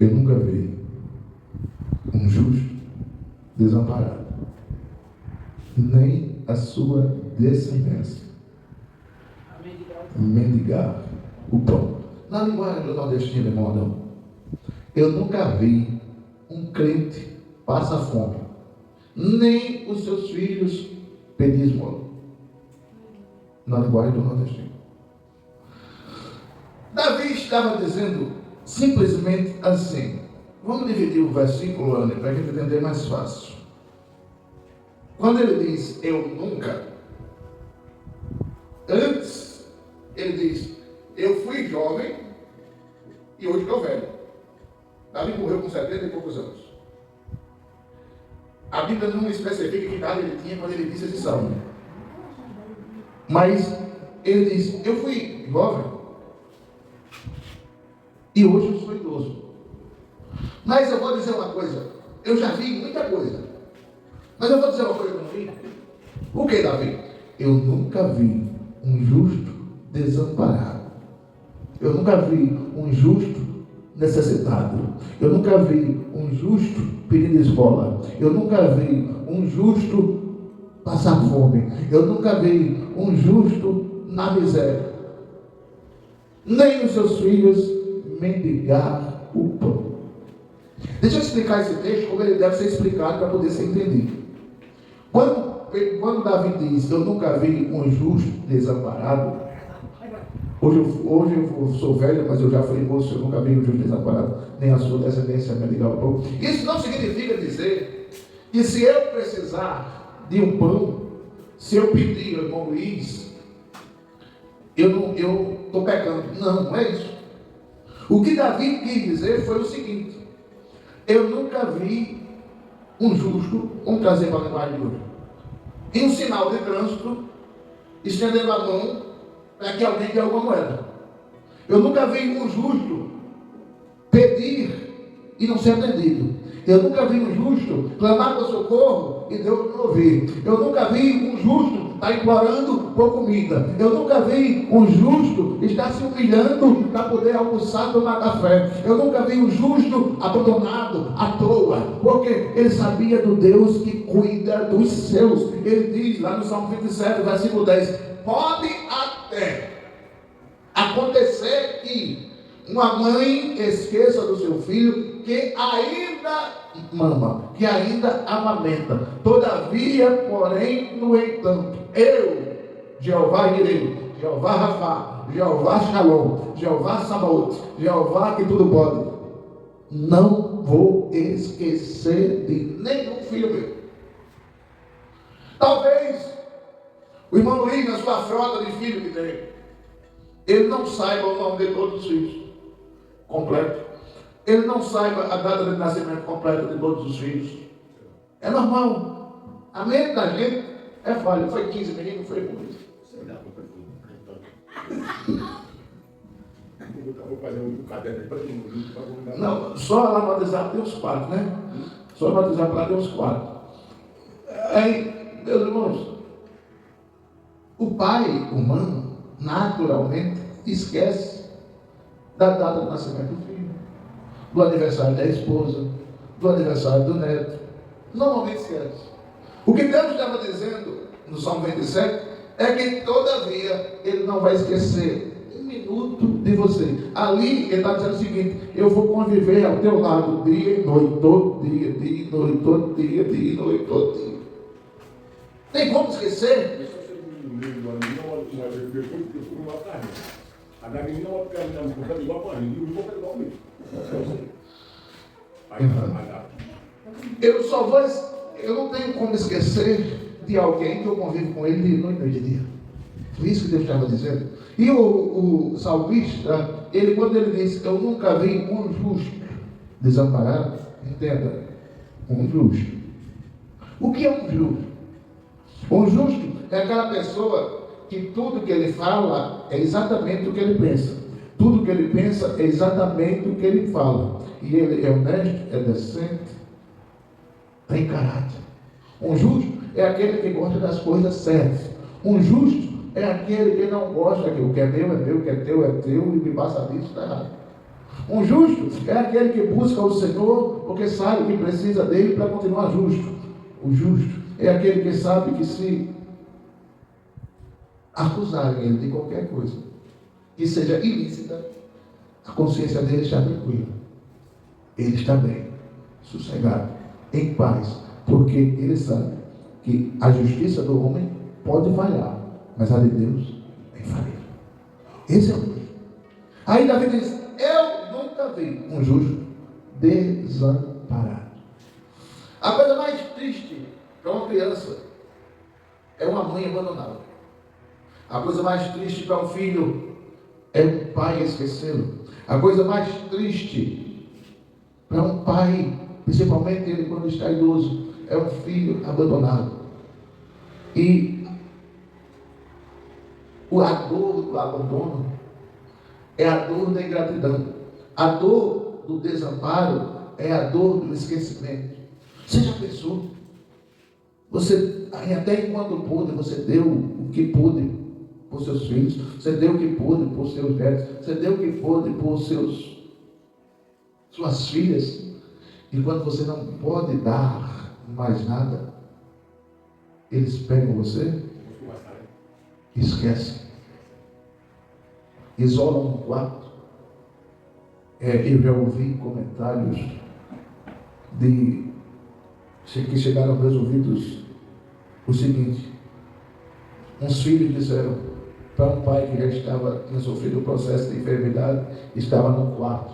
eu nunca vi um justo desamparado, nem a sua descendência mendigar o pão. Na linguagem do nordestino, irmão, eu nunca vi um crente passar fome, nem os seus filhos pedir esmola. Na linguagem do nordestino, Davi estava dizendo simplesmente assim. Vamos dividir o versículo, Ana, para a gente entender mais fácil. Quando ele diz eu nunca, antes ele diz eu fui jovem e hoje estou velho. Davi morreu com 70 e poucos anos. A Bíblia não especifica que idade ele tinha quando ele disse esse salmo. Mas ele diz, eu fui jovem e hoje eu sou idoso. Mas eu vou dizer uma coisa, eu já vi muita coisa. Mas eu vou dizer uma coisa que eu não vi. O que, Davi? Eu nunca vi um justo desamparado. Eu nunca vi um justo necessitado. Eu nunca vi um justo pedindo esmola. Eu nunca vi um justo passar fome. Eu nunca vi um justo na miséria. Nem os seus filhos mendigar o pão. Deixa eu explicar esse texto como ele deve ser explicado para poder ser entendido. Quando Davi diz, eu nunca vi um justo desamparado, hoje eu sou velho, mas eu já fui moço, eu nunca vi um justo desamparado, nem a sua descendência mendigar o pão. Isso não significa dizer que se eu precisar de um pão, se eu pedir ao irmão Luiz, eu estou pecando. Não, não é isso. O que Davi quis dizer foi o seguinte: eu nunca vi um justo, vamos trazer para a linguagem de hoje, em um sinal de trânsito, estendendo a mão para que alguém dê alguma moeda. Eu nunca vi um justo pedir e não ser atendido. Eu nunca vi um justo clamar por socorro e Deus não ouvir. Eu nunca vi um justo estar implorando por comida. Eu nunca vi um justo estar se humilhando para poder almoçar, tomar café. Eu nunca vi um justo abandonado à toa, porque ele sabia do Deus que cuida dos seus. Ele diz lá no Salmo 27, versículo 10, pode até acontecer que uma mãe esqueça do seu filho que ainda mama, que ainda amamenta. Todavia, porém, no entanto, eu, Jeová Irei, Jeová Rafá, Jeová Shalom, Jeová Sabaoth, Jeová que tudo pode, não vou esquecer de nenhum filho meu. Talvez o irmão Luiz, na sua frota de filho que tem, ele não saiba o nome de todos os filhos completo. Ele não saiba a data de nascimento completa de todos os filhos. É normal. A mente da gente é falha. Foi 15 meninos, foi muito. Não, só lá no WhatsApp tem uns 4, né? Só no WhatsApp lá tem uns 4. Aí, meus irmãos, o pai humano, naturalmente, esquece da data de nascimento do filho, do aniversário da esposa, do aniversário do neto. Normalmente esquece. O que Deus estava dizendo no Salmo 27 é que todavia ele não vai esquecer um minuto de você. Ali ele está dizendo o seguinte: eu vou conviver ao teu lado dia e noite, todo dia, dia e noite, todo dia, dia e noite, todo dia. Tem como esquecer? Eu não tenho como esquecer de alguém que eu convivo com ele de noite e dia. Foi isso que Deus estava dizendo. E o salmista, quando ele diz, eu nunca vi um justo desamparado, entenda, um justo. O que é um justo? Um justo é aquela pessoa que tudo que ele fala é exatamente o que ele pensa. Tudo que ele pensa é exatamente o que ele fala. E ele é honesto, é decente, tem caráter. Um justo é aquele que gosta das coisas certas. Um justo é aquele que não gosta que o que é meu, o que é teu, e me passa disso, está errado. Um justo é aquele que busca o Senhor porque sabe que precisa dele para continuar justo. O justo é aquele que sabe que se acusarem ele de qualquer coisa que seja ilícita, a consciência dele está tranquila. Ele está bem, sossegado, em paz, porque ele sabe que a justiça do homem pode falhar, mas a de Deus é infalível. Esse é o justo. Aí Davi diz: eu nunca vi um justo desamparado. A coisa mais triste para uma criança é uma mãe abandonada. A coisa mais triste para um filho é um pai esquecê-lo. A coisa mais triste para um pai, principalmente ele quando está idoso, é um filho abandonado. E a dor do abandono é a dor da ingratidão. A dor do desamparo é a dor do esquecimento. Você já pensou? Você, até enquanto pôde, você deu o que pôde por seus filhos, você deu o que pôde por seus netos, você deu o que pôde por suas filhas. E quando você não pode dar mais nada, eles pegam você, esquecem, isolam no quarto. Eu já ouvi comentários que chegaram aos meus ouvidos o seguinte: uns filhos disseram para um pai que já tinha sofrido o processo de enfermidade, estava no quarto,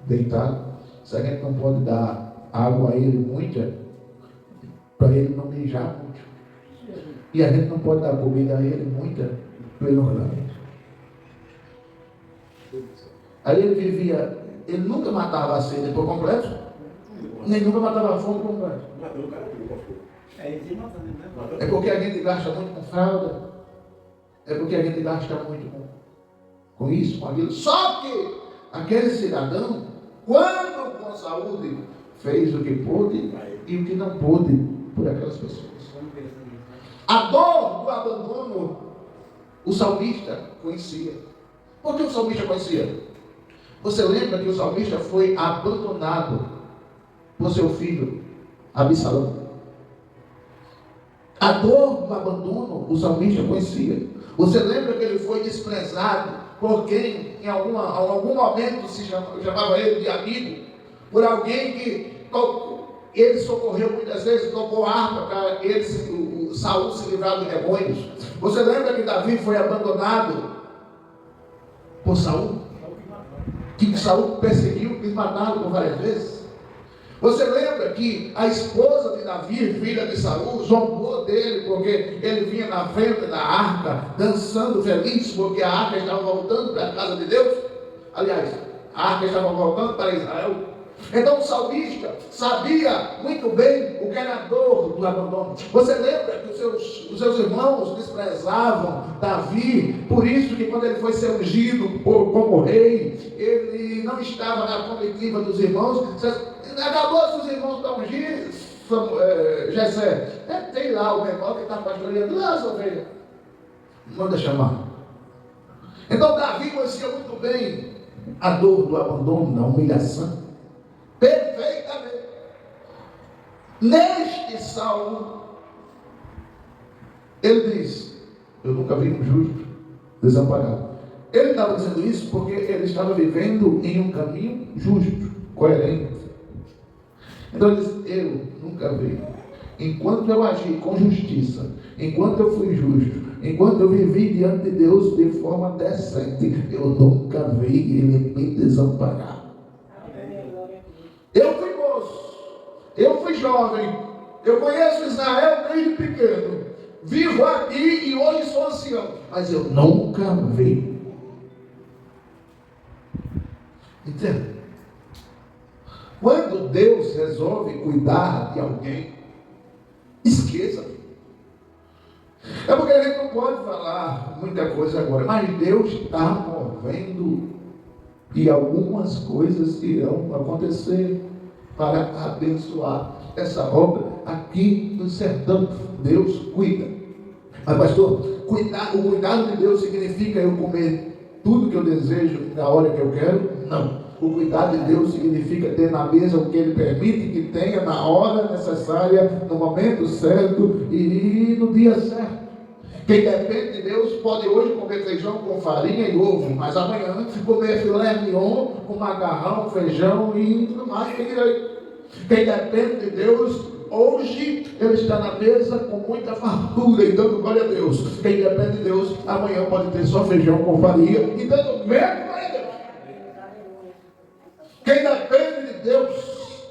deitado: se a gente não pode dar água a ele muita, para ele não mijar muito, e a gente não pode dar comida a ele muita, para ele não olhar. Aí ele nunca matava a sede por completo, nem nunca matava a fome por completo. É porque a gente gasta muito com fralda, é porque a gente gasta muito com isso, com aquilo. Só que aquele cidadão, quando com saúde, fez o que pôde e o que não pôde por aquelas pessoas. A dor do abandono, o salmista conhecia. Por que o salmista conhecia? Você lembra que o salmista foi abandonado por seu filho Absalão? A dor do abandono o salmista conhecia. Você lembra que ele foi desprezado por quem em algum momento chamava ele de amigo? Por alguém que ele socorreu muitas vezes, tocou harpa para ele, Saul se livrar dos demônios. Você lembra que Davi foi abandonado por Saul? Que Saul perseguiu, quis matá-lo por várias vezes. Você lembra que a esposa de Davi, filha de Saul, zombou dele porque ele vinha na frente da arca, dançando feliz, porque a arca estava voltando para a casa de Deus? Aliás, a arca estava voltando para Israel. Então o salmista sabia muito bem o que era a dor do abandono. Você lembra que os seus irmãos desprezavam Davi, por isso que quando ele foi ser ungido como rei, ele não estava na comitiva dos irmãos. Acabou-se os irmãos para ungir Jessé. Tem lá o menor que está pastoreando lá as ovelhas. Manda chamar. Então Davi conhecia muito bem a dor do abandono, da humilhação. Perfeitamente. Neste salmo, ele diz: eu nunca vi um justo desamparado. Ele estava dizendo isso porque ele estava vivendo em um caminho justo, coerente. Então ele diz: eu nunca vi. Enquanto eu agi com justiça, enquanto eu fui justo, enquanto eu vivi diante de Deus de forma decente, eu nunca vi ele me desamparar. Eu fui moço, eu fui jovem, eu conheço Israel desde pequeno, vivo aqui e hoje sou ancião, mas eu nunca vi. Entende? Quando Deus resolve cuidar de alguém, esqueça. É porque a gente não pode falar muita coisa agora, mas Deus está movendo e algumas coisas irão acontecer para abençoar essa obra aqui no sertão. Deus cuida. Mas pastor, o cuidado de Deus significa eu comer tudo que eu desejo na hora que eu quero? Não. O cuidado de Deus significa ter na mesa o que Ele permite que tenha na hora necessária, no momento certo e no dia certo. Quem depende de Deus pode hoje comer feijão com farinha e ovo, mas amanhã comer filé mignon com macarrão, feijão e tudo mais. Quem depende de Deus, hoje ele está na mesa com muita fartura e dando glória a Deus. Quem depende de Deus, amanhã pode ter só feijão com farinha e dando mesmo glória a Deus. Quem depende de Deus,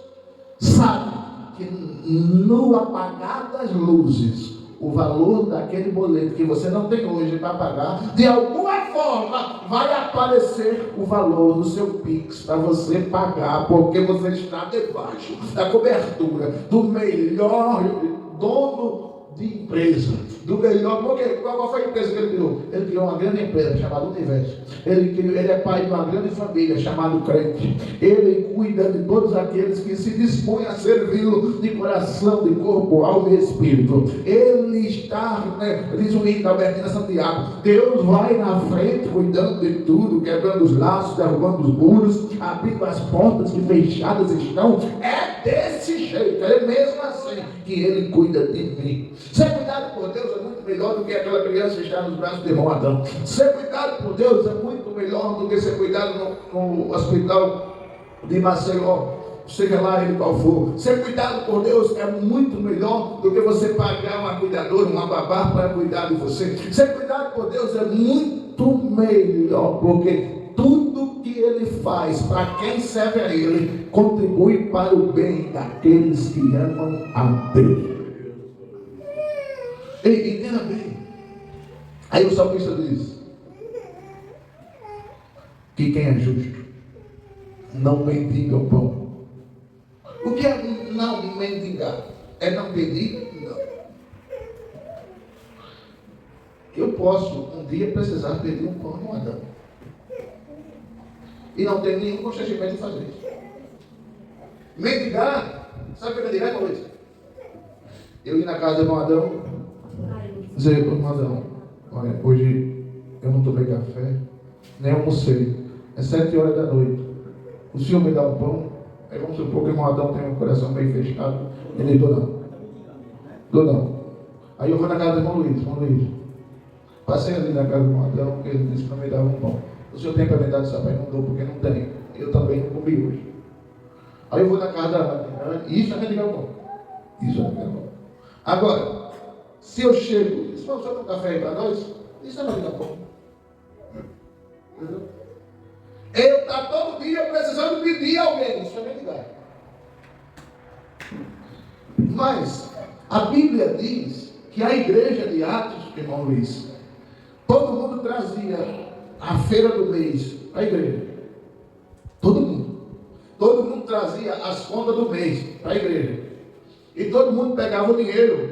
sabe que no apagar das luzes, o valor daquele boleto que você não tem hoje para pagar, de alguma forma vai aparecer o valor do seu Pix para você pagar, porque você está debaixo da cobertura do melhor dono de empresa, do melhor. Porque qual foi a empresa que ele criou? Ele criou uma grande empresa chamada Universo. Ele é pai de uma grande família chamada crente. Ele cuida de todos aqueles que se dispõem a servi-lo de coração, de corpo, alma e espírito. Ele está, diz o hino da Albertina Santiago, Deus vai na frente cuidando de tudo, quebrando os laços, derrubando os muros, abrindo as portas que fechadas estão. É desse jeito, é mesmo assim que ele cuida de mim. Ser cuidado por Deus é muito melhor do que aquela criança que está nos braços de irmão Adão. Ser cuidado por Deus é muito melhor do que ser cuidado no hospital de Maceió, seja lá ele qual for. Ser cuidado por Deus é muito melhor do que você pagar uma cuidadora, uma babá para cuidar de você. Ser cuidado por Deus é muito melhor, porque tudo que ele faz para quem serve a ele contribui para o bem daqueles que amam a Deus. Entenda bem. Aí o salmista diz que quem é justo não mendiga o pão. O que é não mendigar? É não pedir? Não. Eu posso um dia precisar pedir um pão no Adão. E não tem nenhum constrangimento de fazer isso. Mendigar, sabe o que é mendigar, irmão Luiz? Eu ir na casa do irmão Adão, dizer, irmão Adão, olha, hoje eu não tomei café, nem almocei, é 7 horas da noite. O senhor me dá um pão? Aí vamos supor que o irmão Adão tem um coração meio fechado, ele dou não. Dou não. Aí eu vou na casa do irmão Luiz, passei ali na casa do irmão Adão, porque ele disse que não me dava um pão. O senhor tem para me dar de sapato? Não dou, porque não tem. Eu também não comi hoje. Aí eu vou na casa da Ana, isso é mendigar o pão. Isso é mendigar o pão. Agora, se eu chego e diz, vamos só um café aí para nós, isso é mendigar o pão. Entendeu? Eu estou todo dia precisando pedir alguém, isso é mendigar. Mas a Bíblia diz que a igreja de Atos, irmão Luiz, todo mundo trazia a feira do mês para a igreja. Todo mundo. Todo mundo trazia as contas do mês para a igreja. E todo mundo pegava o dinheiro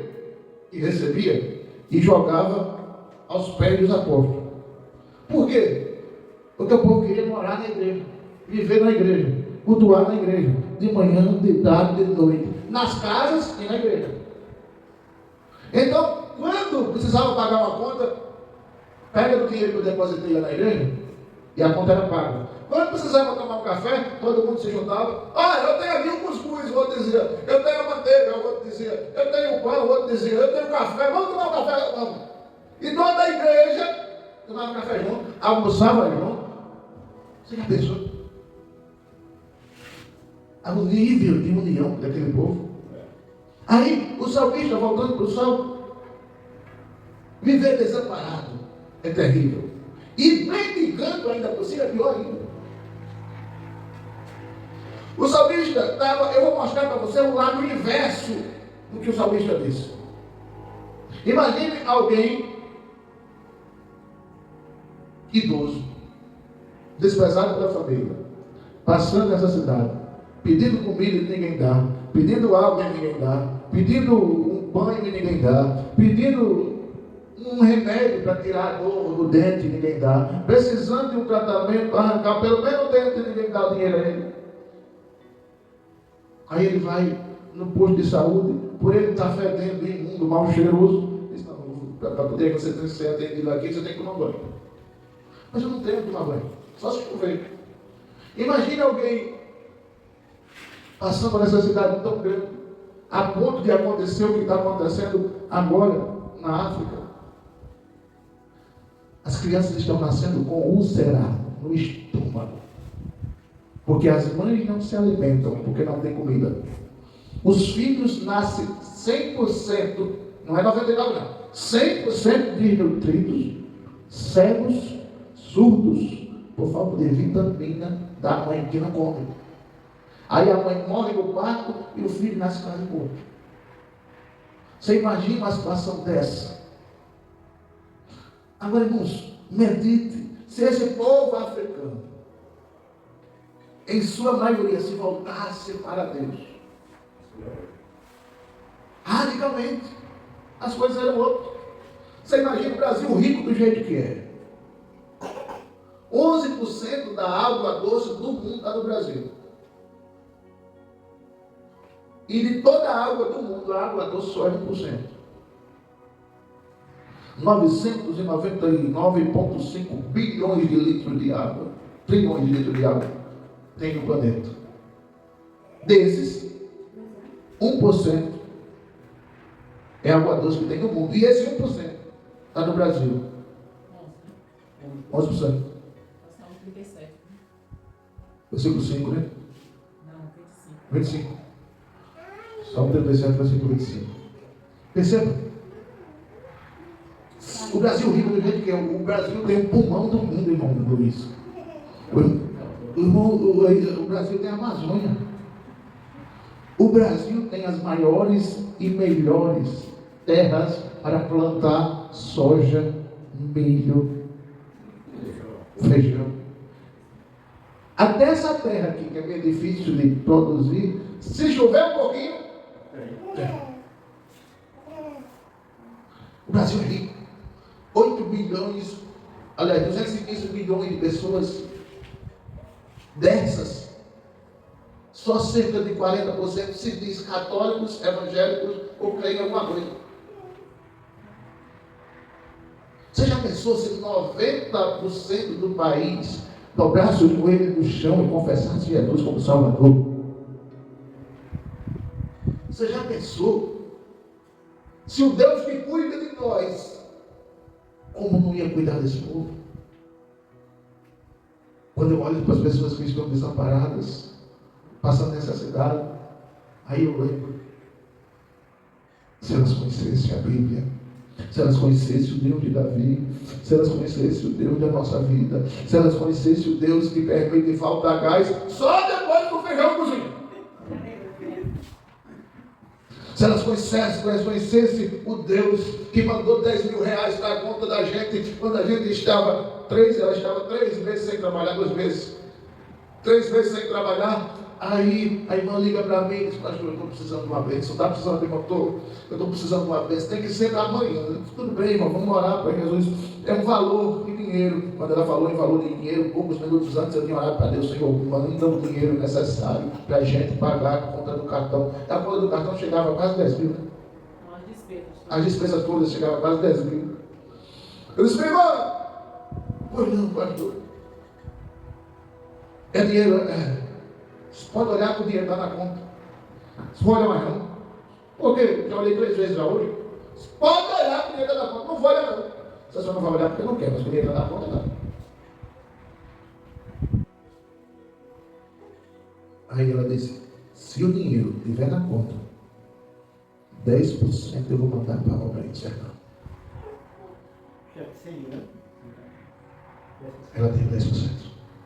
e recebia e jogava aos pés dos apóstolos. Por quê? Porque o povo queria morar na igreja, viver na igreja, cultuar na igreja, de manhã, de tarde, de noite, nas casas e na igreja. Então, quando precisava pagar uma conta, pega do dinheiro que eu depositei lá na igreja e a conta era paga. Quando precisava tomar um café, todo mundo se juntava. Eu tenho aqui um cuscuz, o outro dizia. Eu tenho manteiga, o outro dizia. Eu tenho pão, o outro dizia. Eu tenho café, vamos tomar um café? Vamos. E toda a igreja tomava café junto, almoçava junto. Você já pensou? O nível de união daquele povo. Aí, o salmista, voltando para o salmo, viver desamparado é terrível. E mendigando ainda por cima é pior ainda. O salmista estava, eu vou mostrar para você o lado inverso do que o salmista disse. Imagine alguém idoso, desprezado pela família, passando nessa cidade, pedindo comida e ninguém dá, pedindo água e ninguém dá, pedindo um banho e ninguém dá, pedindo um remédio para tirar a dor do dente e ninguém dá, precisando de um tratamento para arrancar pelo menos o dente e ninguém dá o dinheiro a ele. Aí ele vai no posto de saúde, por ele estar fedendo, imundo, mal cheiroso, diz, não, para poder você ser atendido aqui, você tem que tomar banho. Mas eu não tenho que tomar banho, só se chover. Imagine alguém passando por essa cidade tão grande, a ponto de acontecer o que está acontecendo agora na África. As crianças estão nascendo com úlcera no estômago, porque as mães não se alimentam, porque não tem comida. Os filhos nascem 100%, não é 99% não, 100% desnutridos, cegos, surdos, por falta de vitamina da mãe que não come. Aí a mãe morre no parto e o filho nasce quase morto. Você imagina uma situação dessa? Agora, irmãos, medite. Se esse povo africano, em sua maioria, se voltasse para Deus, radicalmente, as coisas eram outras. Você imagina o Brasil rico do jeito que é. 11% da água doce do mundo está no Brasil. E de toda a água do mundo, a água doce só é 1%. 999,5 bilhões de litros de água, trilhões de litros de água, tem no planeta. Desses, 1% é água doce que tem no mundo. E esse 1% está no Brasil. 11%. Versículo 5, né? Não, 25. Salmo 37, versículo 25. Perceba? O Brasil rico do jeito que é. O Brasil tem o pulmão do mundo, irmão Luiz. O Brasil tem a Amazônia. O Brasil tem as maiores e melhores terras para plantar soja, milho, feijão. Até essa terra aqui, que é meio difícil de produzir, se chover um pouquinho, tem. O Brasil é rico. 8 bilhões, aliás, 215 bilhões de pessoas. Dessas, só cerca de 40% se diz católicos, evangélicos ou creem em alguma coisa. Você já pensou se 90% do país dobrasse o joelho no chão e confessasse Jesus como Salvador? Você já pensou se o Deus que cuida de nós, como não ia cuidar desse povo? Quando eu olho para as pessoas que estão desamparadas, passando necessidade, aí eu lembro, se elas conhecessem a Bíblia, se elas conhecessem o Deus de Davi, se elas conhecessem o Deus da nossa vida, se elas conhecessem o Deus que permite faltar gás só depois do feijão cozinho. Se elas conhecessem o Deus que mandou 10 mil reais na conta da gente, quando a gente ela estava 3 meses sem trabalhar, 2 meses. 3 meses sem trabalhar. Aí a irmã liga para mim e diz: pastor, eu estou precisando de uma bênção. Está precisando de motor? Eu estou precisando de uma bênção. Tem que ser amanhã. Tudo bem, irmão, vamos orar para Jesus. É um valor de dinheiro. Quando ela falou em valor de dinheiro, poucos minutos antes eu tinha orado para Deus: Senhor, manda o dinheiro necessário para a gente pagar a conta do cartão. A conta do cartão chegava a quase 10 mil. As despesas todas chegavam a quase 10 mil. Eu disse: irmã, pois não, pastor. É dinheiro, Você pode olhar que o dinheiro está na conta. Você pode olhar mais não. Por quê? Já olhei 3 vezes já hoje. Você pode olhar que o dinheiro está na conta. Não vou olhar não. Você só não vai olhar porque não quer, mas o dinheiro está na conta, não. Aí ela disse: se o dinheiro estiver na conta, 10% eu vou mandar para a obra infernal. Ela tem 10%.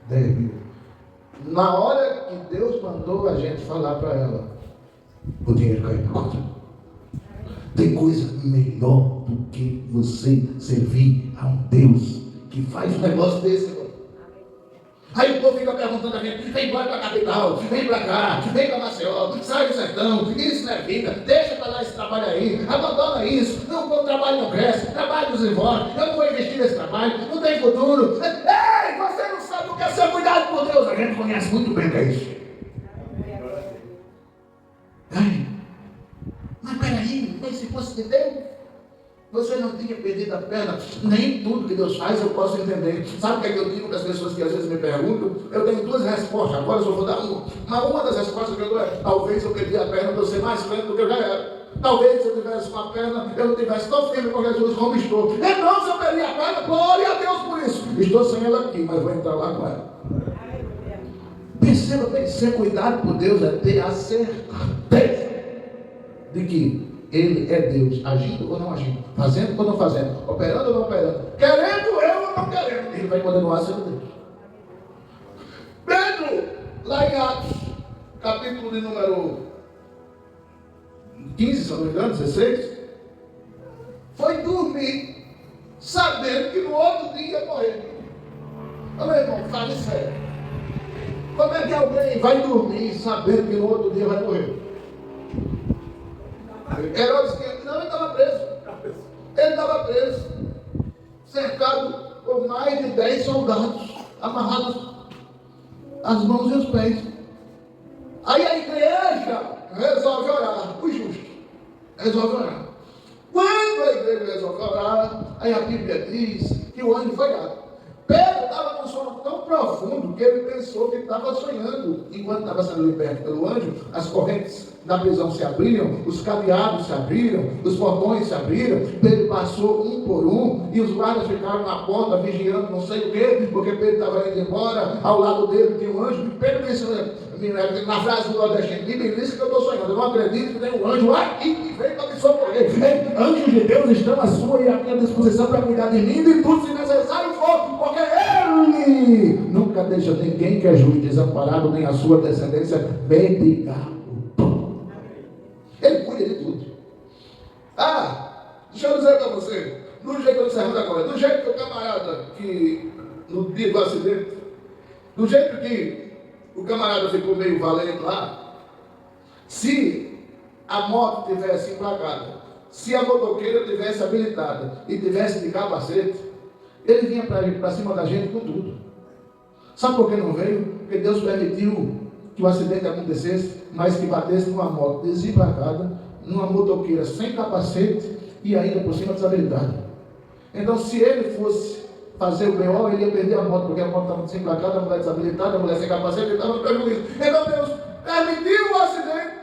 10 mil. Na hora que Deus mandou a gente falar para ela, o dinheiro caiu na conta. Tem coisa melhor do que você servir a um Deus que faz um negócio desse, irmão. Aí o povo fica perguntando a gente: vem embora para a capital, vem para cá, vem para Maceió, sai do sertão, isso não é vida, deixa para lá esse trabalho aí, abandona isso, não, o trabalho não cresce, o trabalho desenvolve, eu não vou investir nesse trabalho, não tem futuro. Ei, você não sabe o que é ser cuidado por Deus. A gente conhece muito bem o que é isso. Ai, mas peraí, mas se fosse de Deus, Você não tinha perdido a perna. Nem tudo que Deus faz eu posso entender. Sabe o que é que eu digo para as pessoas que às vezes me perguntam? Eu tenho duas respostas. Agora eu só vou dar uma. Mas uma das respostas que eu dou é: talvez eu perdi a perna para eu ser mais lento do que eu já era. Talvez se eu tivesse uma perna, eu não tivesse tão firme com Jesus como estou. Então, se eu perdi a perna, glória a Deus por isso. Estou sem ela aqui, mas vou entrar lá com ela. Perceba bem, ser cuidado por Deus é ter a certeza de que Ele é Deus, agindo ou não agindo, fazendo ou não fazendo, operando ou não operando, querendo eu ou não querendo, Ele vai continuar sendo Deus. Pedro, lá em Atos, capítulo de número 15, se não me engano, 16, foi dormir, sabendo que no outro dia ia morrer. Ô meu irmão, fale sério. Como é que alguém vai dormir sabendo que no outro dia vai morrer? Herodes, não, ele estava preso. Ele estava preso, cercado por mais de 10 soldados, amarrados as mãos e os pés. Aí a igreja resolve orar, o justo resolve orar. Quando a igreja resolve orar, aí a Bíblia diz que o anjo foi dado. Pedro estava num sono tão profundo que ele pensou que estava sonhando. Enquanto estava sendo liberto pelo anjo, as correntes da prisão se abriram, os cadeados se abriram, os portões se abriram. Pedro passou um por um e os guardas ficaram na porta vigiando não sei o quê, porque Pedro estava indo embora. Ao lado dele tinha um anjo. Pedro disse, na frase do nordestino, me disse que eu estou sonhando, eu não acredito que tem um anjo aqui que veio para me socorrer. Anjos de Deus estão à sua e à minha disposição para cuidar de mim e tudo se necessário for, porque Ele nunca deixa ninguém que é justo desamparado, nem a sua descendência mendigar o pão. Ele cuida de tudo. Deixa eu dizer para você, do jeito que eu encerro agora, do jeito que o camarada que no dia do acidente, do jeito que o camarada ficou meio valente lá, se a moto tivesse emplacada, se a motoqueira tivesse habilitada e tivesse de capacete, ele vinha para cima da gente com tudo. Sabe por que não veio? Porque Deus permitiu que o acidente acontecesse, mas que batesse numa moto desemplacada, numa motoqueira sem capacete e ainda por cima desabilitada. Então, se ele fosse fazer o BO, ele ia perder a moto, porque a moto estava desemplacada, a mulher desabilitada, a mulher sem capacete, ele estava no prejuízo. Então Deus permitiu o acidente,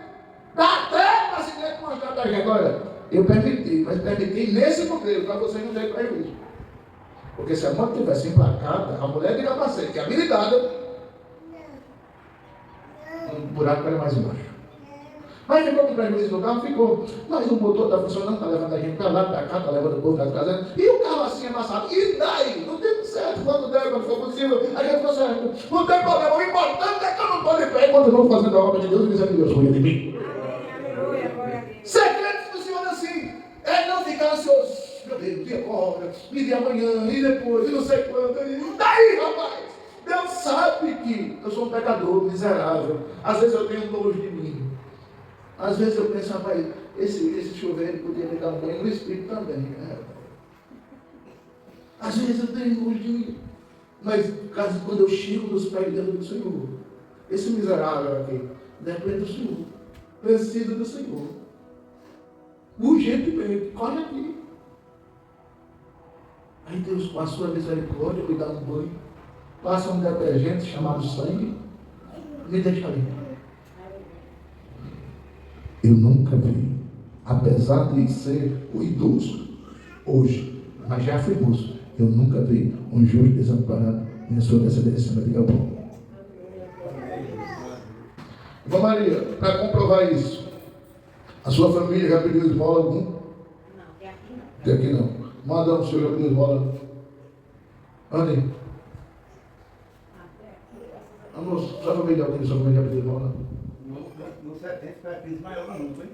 até o acidente mostrar para a gente: olha, eu permiti, mas permiti nesse modelo, para você não ter prejuízo. Porque se a moto tivesse emplacada, a mulher de capacete, que é habilitada, um buraco era mais embaixo. Mas ficou com prejuízo no carro? Ficou. Mas o motor está funcionando, está levando a gente para lá, para cá, está levando o povo para casa. E o carro assim amassado. E daí? Não deu certo. Quando der, quando for possível, a gente ficou certo. Não tem problema. O importante é que eu não estou de pé. Continuo fazendo a obra de Deus e dizendo que Deus cuida de mim. Segredo funciona assim. É não ficar ansioso. Meu Deus, e agora? E de amanhã? E depois? E não sei quando? E daí, rapaz? Deus sabe que eu sou um pecador miserável. Às vezes eu tenho nojo de mim. Às vezes eu penso, rapaz, esse chuveiro podia me dar um banho no Espírito também. Né? Às vezes eu tenho nojo de mim. Mas quando eu chego nos pés de Deus, eu digo: Senhor, esse miserável aqui depende do Senhor. Precisa do Senhor. Urgentemente, corre aqui. Aí Deus, com a sua misericórdia, me dá um banho. Passa um detergente chamado sangue. Me deixa ali. Eu nunca vi, apesar de ser o idoso hoje, mas já fui moço, eu nunca vi um justo desamparado nem a sua descendência vai pegar o pão. Irmã Maria, para comprovar isso, a sua família já pediu esmola algum? Não, de aqui não. Manda o senhor já pediu esmola. Ande. Vamos, sua família já pediu esmola? No 70 foi a crise maior do mundo, hein?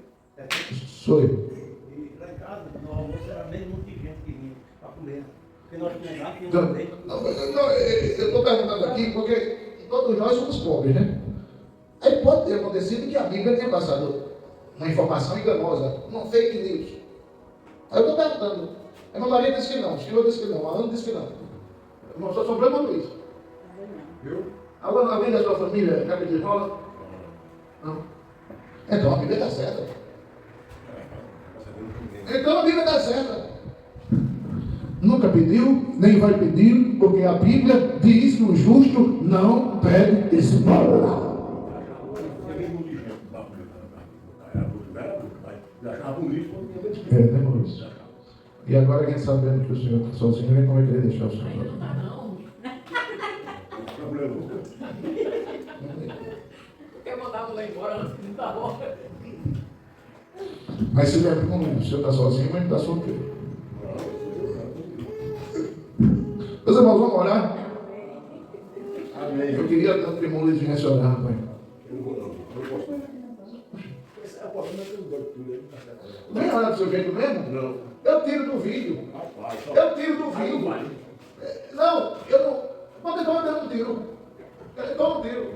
Sou eu. E lá em casa, no almoço era meio monte de gente que vinha para comer. Porque nós tínhamos leite. Eu estou perguntando aqui porque todos nós somos pobres, né? Aí pode ter acontecido que a Bíblia tenha passado uma informação enganosa, uma fake news. Aí eu estou perguntando. A irmã Maria disse que não, o senhor disse que não, a Ana disse que não. Nós só sobramos Luiz. Viu? Alguém da sua família já pediu esmola? Não. Então a Bíblia está certa. Então a Bíblia está certa. nunca pediu, nem vai pedir, porque a Bíblia diz que o justo não pede esmola. Demorou isso. E agora quem sabendo que o Senhor está sozinho, nem como é que ele deixar o Senhor sozinho. Quer mandar a mulher embora antes de dar hora. Mas se lembra comigo, o Senhor está sozinho, mas não está solteiro. Meus irmãos, vamos orar? Amém. Eu queria tanto que o irmão Luiz viesse orar, pai. Vem orar do seu jeito mesmo? Não. Eu tiro do vídeo. Eu tiro do vídeo. Não, eu não. Quando eu não tiro. Eu não tiro.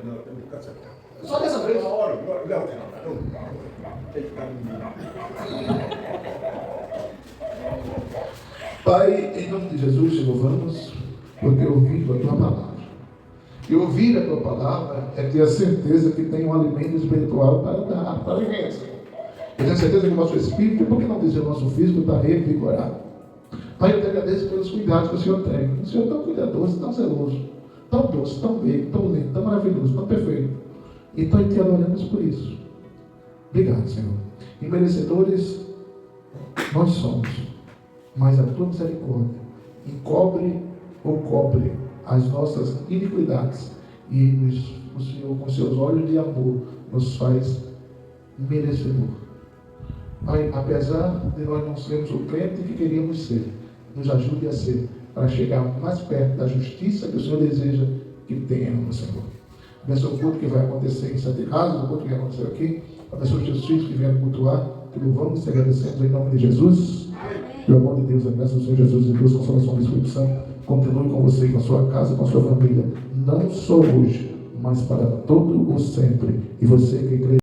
Só dessa vez. Pai, em nome de Jesus, te louvamos, porque ouvindo a tua palavra. E ouvir a tua palavra é ter a certeza que tem um alimento espiritual para dar, para viver. Eu tenho certeza que o nosso espírito, por que não dizer o nosso físico, está revigorado. Pai, eu te agradeço pelos cuidados que o Senhor tem. O Senhor é tão cuidadoso, tão zeloso, tão doce, tão bem, tão lindo, tão maravilhoso, tão perfeito. Então, te adoramos por isso. Obrigado, Senhor. E merecedores nós somos, mas a tua misericórdia encobre ou cobre as nossas iniquidades e o Senhor, com seus olhos de amor, nos faz merecedor. Pai, apesar de nós não sermos o crente que queríamos ser, nos ajude a ser, para chegar mais perto da justiça que o Senhor deseja que tenhamos, Senhor. Abençoa o culto que vai acontecer em Sete Casas, o culto que aconteceu aqui. Abençoa os teus filhos que vieram cultuar, que louvamos e agradecemos em nome de Jesus. Que o amor de Deus, a graça do Senhor Jesus e Deus, a consolação do Espírito Santo, continue com você, com a sua casa, com a sua família, não só hoje, mas para todo o sempre. E você que crê